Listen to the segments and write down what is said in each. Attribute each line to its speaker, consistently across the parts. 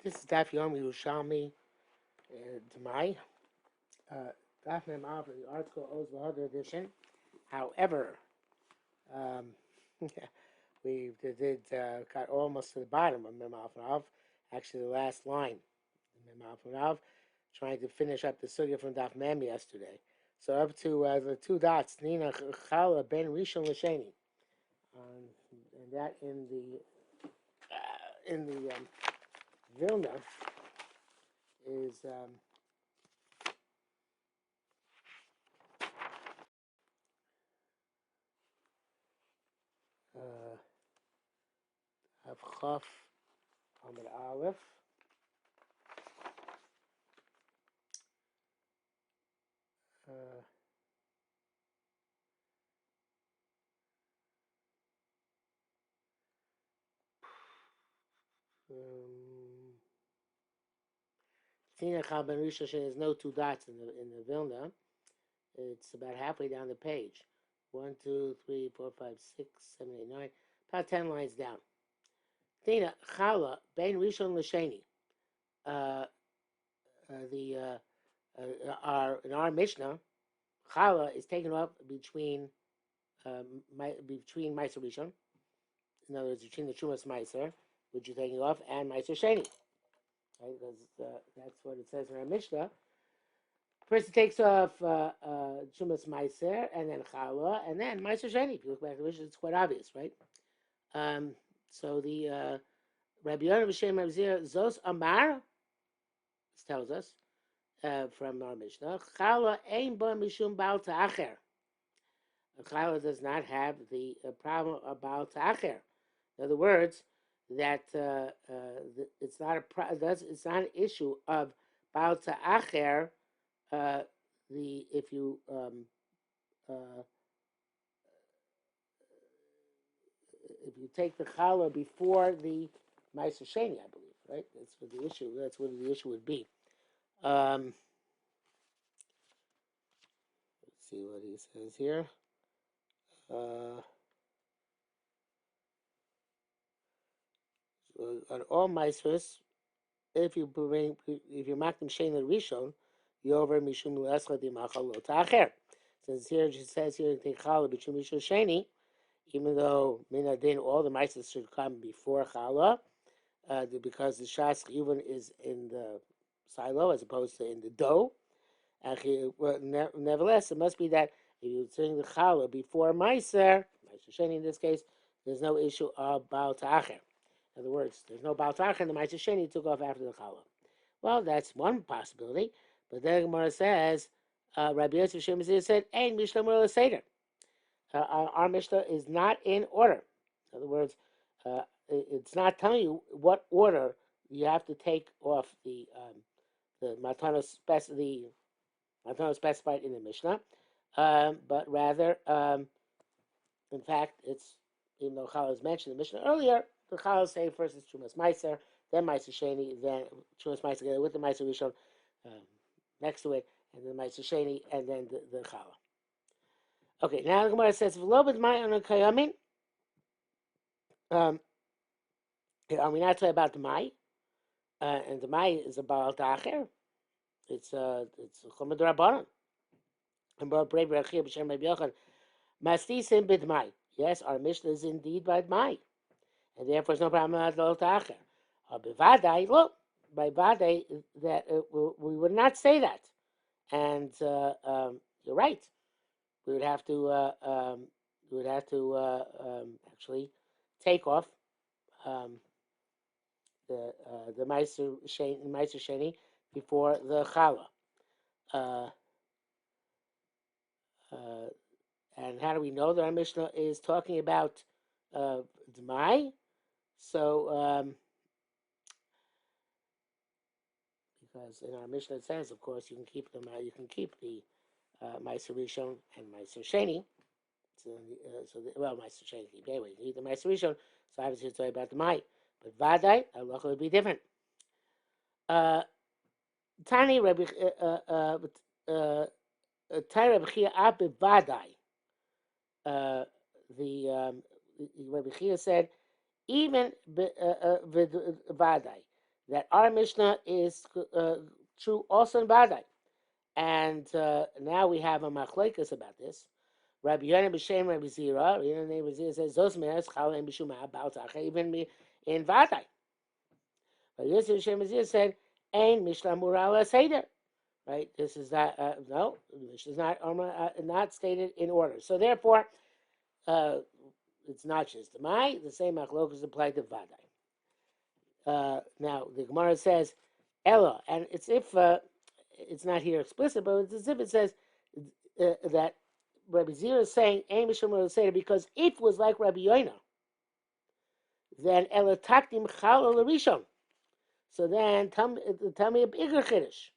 Speaker 1: This is Daf Yerushalmi Demai. Daf Mem Av, the article Oz V'Hadar edition. However, um, we did got almost to the bottom of Mem Av, actually the last line of Mem Av, trying to finish up the sugya from Daf Mem yesterday. So up to the two dots, Nina Chala Ben Rishon L'Sheni, and that in the Vilna is. Of Chaf Amid Aleph. Uh, Tina Chal Ben Rishon, there's no two dots in the Vilna. It's about halfway down the page. 1, 2, 3, 4, 5, 6, 7, 8, 9. About 10 lines down. Tina Chala Ben Rishon L'Sheni. In our Mishnah, Chala is taken up between Meiser Rishon. In other words, between the Trumas Meiser, which you're taking off, and Meiser Sheni. Right? Because that's what it says in our Mishnah. Person takes off Trumas Meiser, and then Chala, and then Meiser Sheni. If you look back at the Mishnah, it's quite obvious, right? So the Rabbi Yonah B'Shem Rabbi Zira Zos Amar tells us from our Mishnah, Chala ein ba mishum baal ta'acher. Chala does not have the problem about ta'acher. In other words, that it's not it's not an issue of baal ta'acher. If you take the challah before the ma'aser sheni, I believe, right? That's what the issue. That's what the issue would be. Let's see what he says here. On all maasers, if you make them shein rishon, you over mishum le'escha dimachal lo ta'acher. Since here it says here take challah b'shum mishum sheni, even though minadin all the maasers should come before challah, because the shas even is in the silo as opposed to in the dough. Nevertheless, it must be that if you're doing the challah before meiser sheni in this case, there's no issue of baal ta'acher. In other words, there's no baal ta'acher, and the meiser sheni took off after the challah. Well, that's one possibility, but then Gemara says, Rabbi Yosef Shemazir said, "Ein Mishnah Mur Seder." Our Mishnah is not in order. In other words, it's not telling you what order you have to take off the matana specified in the Mishnah, but rather, in fact, it's even though Challah is mentioned in the Mishnah earlier, the Challah say first is Trumas Meiser, then Meiser Sheni, then Trumas Meiser together with the Meiser Rishon next to it, and then Meiser Sheni, and then the Challah. Okay, now the Gemara says, "V'lo b'dmai on kayamin." Are we not talking about the Mai? And the Mai is about Ta'acher. It's Chumad Rabbanon. And Bar Brei B'Rachia B'Shem Rabbi Yochanan Mastisim b'dmai. Yes, our Mishnah is indeed by Mai, and therefore there's no problem about the Ta'acher. B'Vadai, look, by Vadai that we would not say that, and you're right. We would have to actually take off the Meiser Sheni before the Challah. And how do we know that our Mishnah is talking about Demai? So, because in our Mishnah it says, of course, you can keep the Meiser Rishon and Meiser Sheni. Meiser Sheni anyway. You can keep the Meiser Rishon. So obviously it's talking about the Mai. But Vadai, halacha would be different. Tani Rabbi Chia Ab Vadai. The Rabbi Chia said, even Vadai, that our Mishnah is true also in Badai. And now we have a machlekes about this. Rabbi Yonah b'shem Rabbi Zira. Rabbi Yonah Rabbi Zira says those meres chal and b'shuma about even in Vadai. But Yosef b'shem Rabbi Zira said ein Mishnah Murala Seder. Right? This is not no. Mishnah is not stated in order. So therefore, it's not just Demai. The same machlokes applied to Vadai. Now the Gemara says Ella, and it's if it's not here explicit, but it's as if it says that Rabbi Zira is saying Ein Mishum Seder because if it was like Rabbi Yoina, then Ella Takdim Chal Rishon. So then tell me a bigger chiddush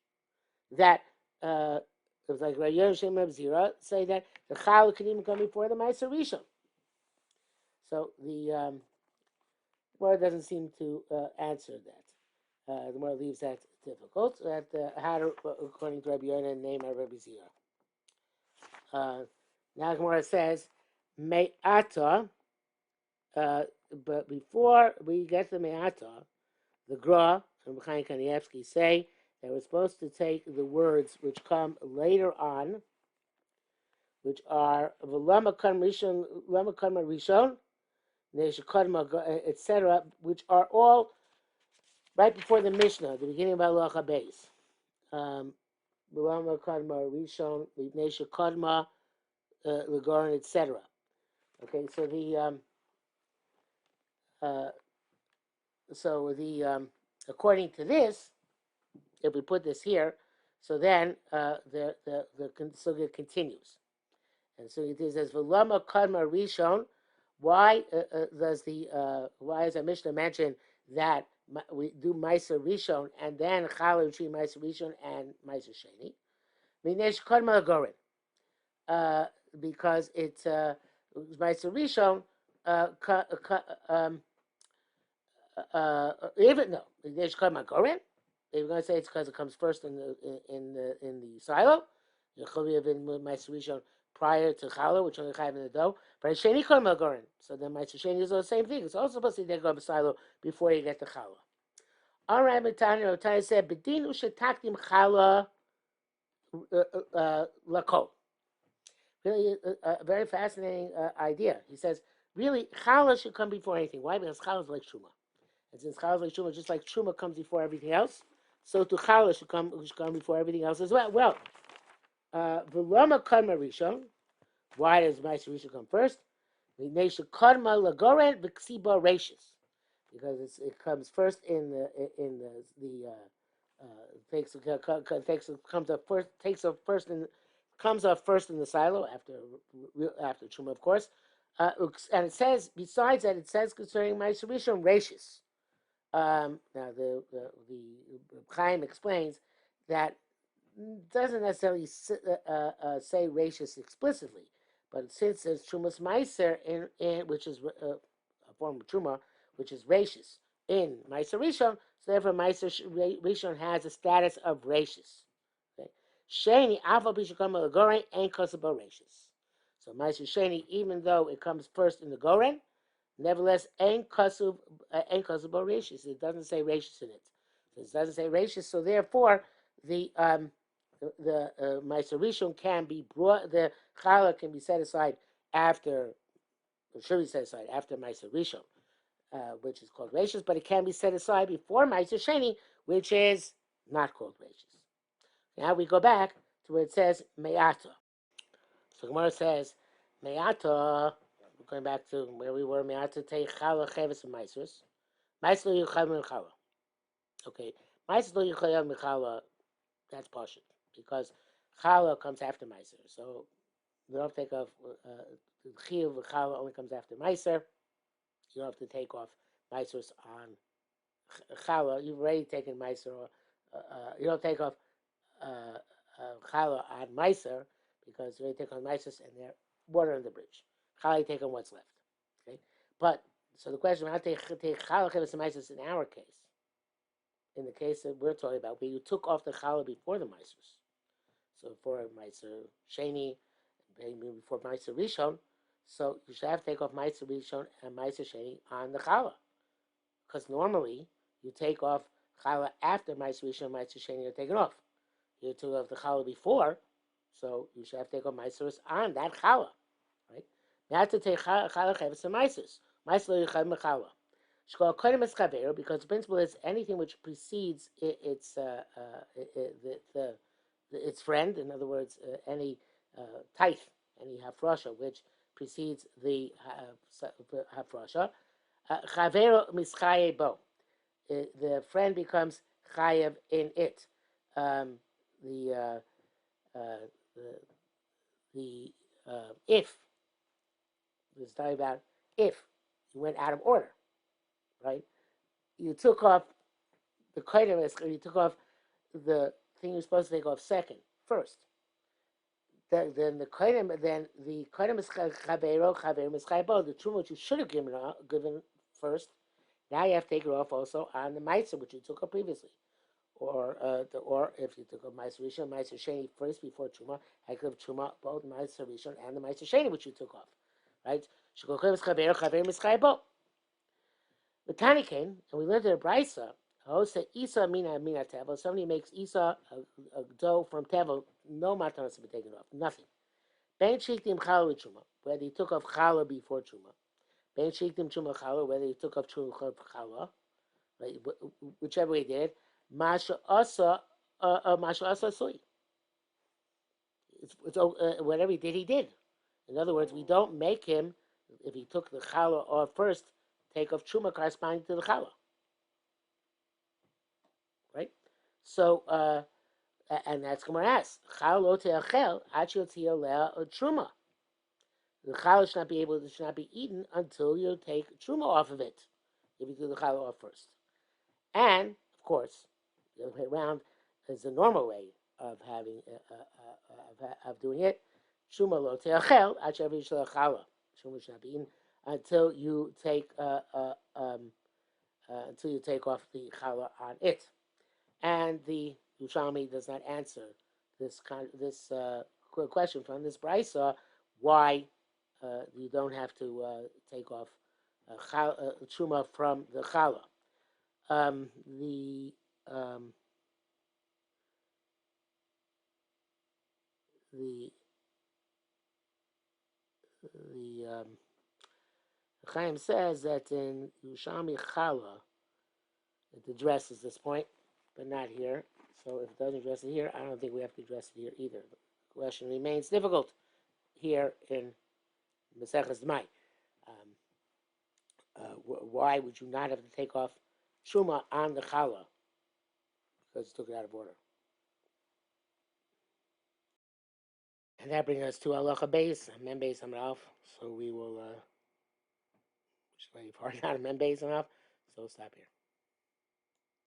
Speaker 1: that it was like Rabbi Yoina Shem Rabbi Zira say that the Chal can even come before the Ma'aser Rishon. So the Gemara doesn't seem to answer that. The Gemara leaves that difficult. That how to, according to Rabbi Yonah, name Rabbi Zira. Now Gemara says Me'ata, but before we get to Me'ata, the Gra and Chaim Kanievsky say that we're supposed to take the words which come later on, which are V'lama Kadma Rishon, etc., which are all right before the Mishnah, the beginning of Halacha Beis. V'lama Kadma Rishon, Nesha Kadma, Legorin, etc. Okay, so the according to this, if we put this here, so then the sugya continues, and so it says V'lama Kadma Rishon. Why does a Mishnah mention that we do Ma'aser Rishon and then Chala between Ma'aser Rishon and Ma'aser Sheni? Minesh Kadma Legorin. Because it's Ma'aser Rishon. Even no, there's Kadma Goren. They're going to say it's because it comes first in the silo. Yechavi have been Ma'aser Rishon prior to Chala, which only Chayav in the dough. But Sheni Kadma Goren. So then Ma'aser Sheni is the same thing. It's also supposed to be go silo before you get to Chala. All right, Matanya said Bedinu shetakdim Chala lakol. Really, a very fascinating idea. He says, really, challah should come before anything. Why? Because challah is like truma. And since challah is like truma, just like truma comes before everything else, so to challah should come before everything else as well. Well, v'lama kadma rishon. Why does Ma'aser Rishon come first? V'neisha kadma lagoren v'ksiba reishis. Because it comes first in the comes up first in the silo after truma, of course, and it says besides that it says concerning Ma'aser Rishon reishis. Now the Chaim explains that doesn't necessarily say reishis explicitly, but since there's trumas Ma'aser in which is a form of truma, which is reishis in Ma'aser Rishon, so therefore Ma'aser Rishon has a status of reishis. Sheni alpha bishakam goren ain't kosabo reishis. So Ma'aser Sheni, even though it comes first in the goren, nevertheless ain't kosabo reishis. It doesn't say reishis in it. So it doesn't say reishis. So therefore, the Ma'aser Rishon can be brought. The challah can be set aside after. It should be set aside after Ma'aser Rishon, which is called reishis, but it can be set aside before Ma'aser Sheni, which is not called reishis. Now we go back to where it says Me'ata. So Gemara says Me'ata. We're going back to where we were. Me'ata tei chala cheves and Ma'aserus. Ma'aser lo yichayv mechala. Okay, Ma'aser lo yichayv mechala. That's partial because chala comes after Ma'aser. So you don't have to take off chiyuv chala only comes after Ma'aser. You don't have to take off Ma'aserus on chala. You've already taken Ma'aser. You don't take off challah on Ma'aser because they take on Ma'aser and they're water on the bridge. Challah you take on what's left. Okay, but so the question: how to take challah cheves and Ma'aser in our case? In the case that we're talking about, where you took off the challah before the Ma'aser, so for Ma'aser Sheni, maybe before Ma'aser Rishon, so you should have to take off Ma'aser Rishon and Ma'aser Sheni on the challah, because normally you take off challah after Ma'aser Rishon, Ma'aser Sheni are taken off. You took off the challah before, so you should have to take off Ma'aser on that challah, right? You have to take challah cheves and Ma'aser. Ma'aser Yichem Challah. Shkol Kodim es Chaver, because the principle is anything which precedes its friend. In other words, any tithe, any hafrasha which precedes the hafrasha. Chaver mischaye bo. The friend becomes chayev in it. Um, the if was talking about if you went out of order, right? You took off the kodim, you took off the thing you're supposed to take off first. Then the kodim is chavero is chaybo. The truma which you should have given first. Now you have to take it off also on the ma'aser which you took off previously, or if you took off ma'aser rishon, ma'aser sheni first before truma, I could have truma both ma'aser rishon and the ma'aser sheni which you took off, right? Shkokodim is chavero is chaybo. The Tani came, and we learned in a brisa. Hosa Isa mina tevel. Somebody makes Isa a dough from tevel. No matanos to be taken off. Nothing. Ben shiktim challah chuma, whether he took off challah before chuma. Ben shiktim chuma challah, whether he took off chuma challah. Right, whichever he did. Masha asa sui. It's whatever he did, he did. In other words, we don't make him, if he took the challah off first, take off chuma corresponding to the challah. Right? So, and that's Gemara asks, chal lo te'achel ad sheyotzia leah truma. The challah should not be eaten until you take truma off of it, if you do the challah off first. And of course, the other way around is the normal way of having of doing it. Truma lo te'achel ad sheyotzia challah. Truma should not be eaten until you take off the challah on it. And the Yerushalmi does not answer this question from this brisa, why you don't have to take off truma from the challah. The Chaim says that in Yerushalmi challah it addresses this point, but not here. So if it doesn't address it here, I don't think we have to address it here either. The question remains difficult here in Maseches Demai. Why would you not have to take off truma on the challah? Because it took it out of order. And that brings us to halacha beis, mem beis amrav. So we will, which is very far down, mem beis amrav. So stop here.